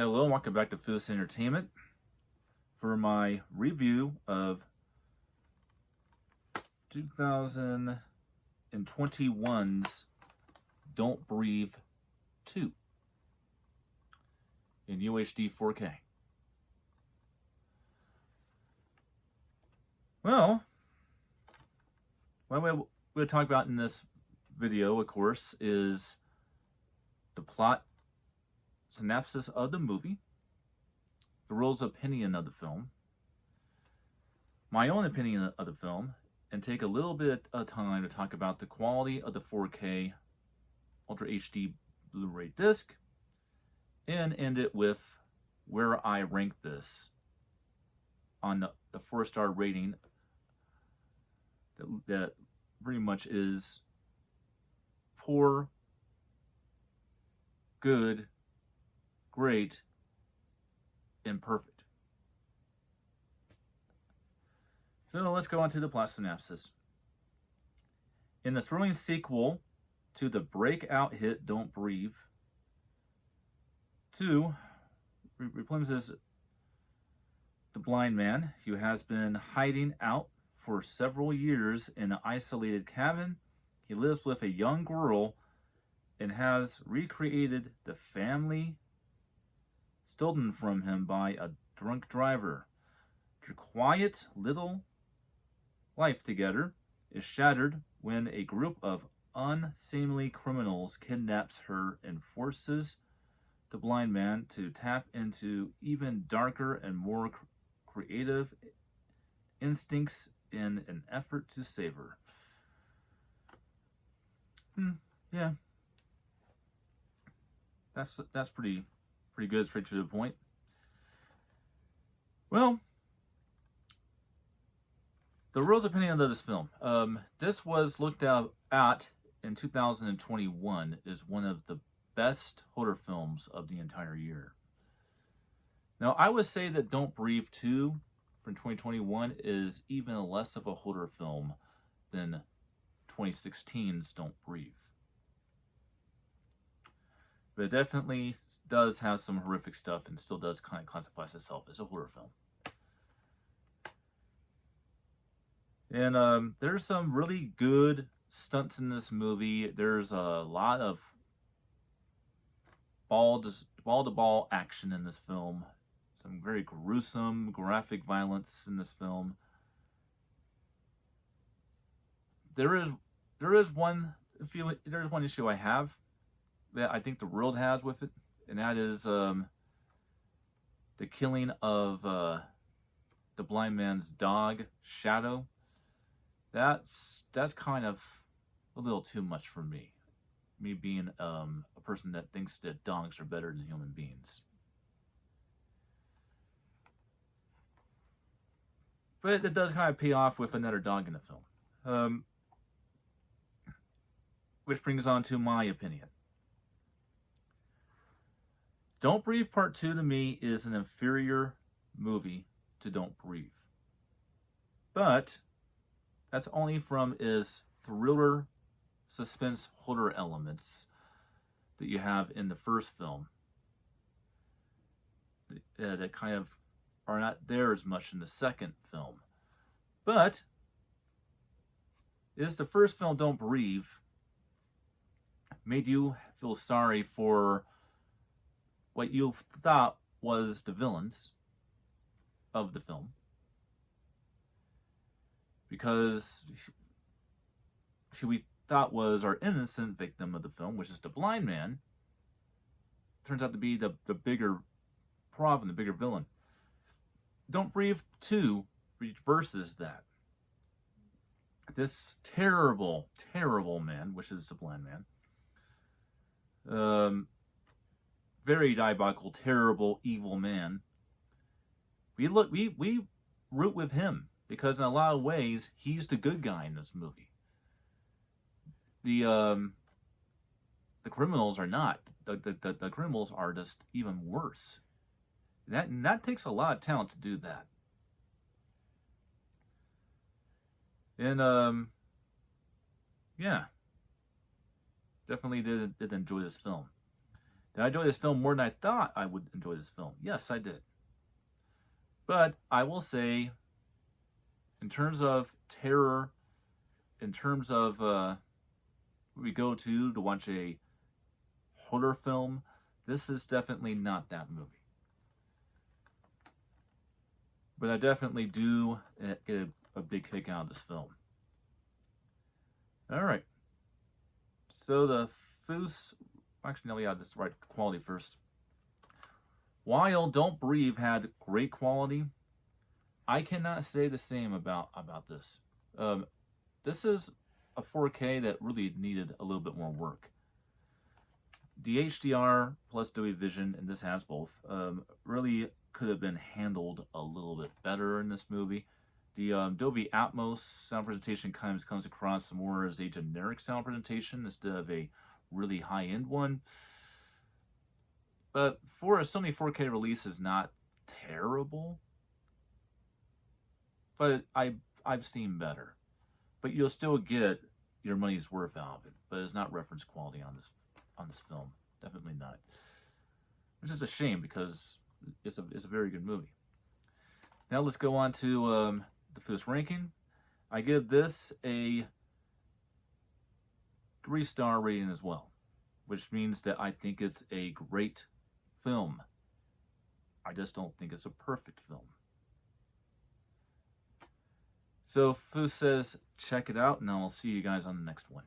Hello, and welcome back to Foos Entertainment for my review of 2021's Don't Breathe 2 in UHD 4K. Well, what we'll talk about in this video, of course, is the plot synopsis of the movie, the rules opinion of the film, my own opinion of the film, and take a little bit of time to talk about the quality of the 4K Ultra HD Blu-ray disc, and end it with where I rank this on the 4-star rating that pretty much is poor, good, great, and perfect. So let's go on to the plot synopsis. In the thrilling sequel to the breakout hit Don't Breathe 2, replaces the blind man who has been hiding out for several years in an isolated cabin. He lives with a young girl and has recreated the family stolen from him by a drunk driver. Their quiet little life together is shattered when a group of unseemly criminals kidnaps her and forces the blind man to tap into even darker and more creative instincts in an effort to save her. Yeah. That's pretty good, straight to the point. Well, the rules opinion of this film. This was looked at in 2021 as one of the best horror films of the entire year. Now, I would say that Don't Breathe 2 from 2021 is even less of a horror film than 2016's Don't Breathe. But it definitely does have some horrific stuff and still does kind of classify itself as a horror film. And there's some really good stunts in this movie. There's a lot of ball-to-ball action in this film. Some very gruesome, graphic violence in this film. There's one issue I have that I think the world has with it, and that is the killing of the blind man's dog, Shadow. That's kind of a little too much for me. Me being a person that thinks that dogs are better than human beings. But it does kind of pay off with another dog in the film. Which brings on to my opinion. Don't Breathe Part 2 to me is an inferior movie to Don't Breathe. But that's only from its thriller, suspense, horror elements that you have in the first film. That kind of are not there as much in the second film. But is the first film, Don't Breathe, made you feel sorry for what you thought was the villains of the film, because who we thought was our innocent victim of the film, which is the blind man, turns out to be the bigger problem, the bigger villain. Don't Breathe 2 reverses that. This terrible, terrible man, which is the blind man, very diabolical, terrible, evil man. We root with him because in a lot of ways he's the good guy in this movie. The criminals are not. The criminals are just even worse. That takes a lot of talent to do that. And yeah, definitely did enjoy this film. Did I enjoy this film more than I thought I would enjoy this film? Yes, I did. But I will say, in terms of terror, in terms of we go to watch a horror film, this is definitely not that movie. But I definitely do get a big kick out of this film. All right. So the Foos, actually no, we had this right quality first. While Don't Breathe had great quality, I cannot say the same about this. This is a 4K that really needed a little bit more work. The HDR plus Dolby Vision, and this has both, really could have been handled a little bit better in this movie. The Dolby Atmos sound presentation kind of comes across more as a generic sound presentation instead of a really high-end one. But for a Sony 4K release is not terrible. But I've seen better. But you'll still get your money's worth out of it. But it's not reference quality on this film. Definitely not. Which is a shame because it's a very good movie. Now let's go on to the Foos ranking. I give this a 3-star rating as well, which means that I think it's a great film. I just don't think it's a perfect film. So Foos says check it out, and I'll see you guys on the next one.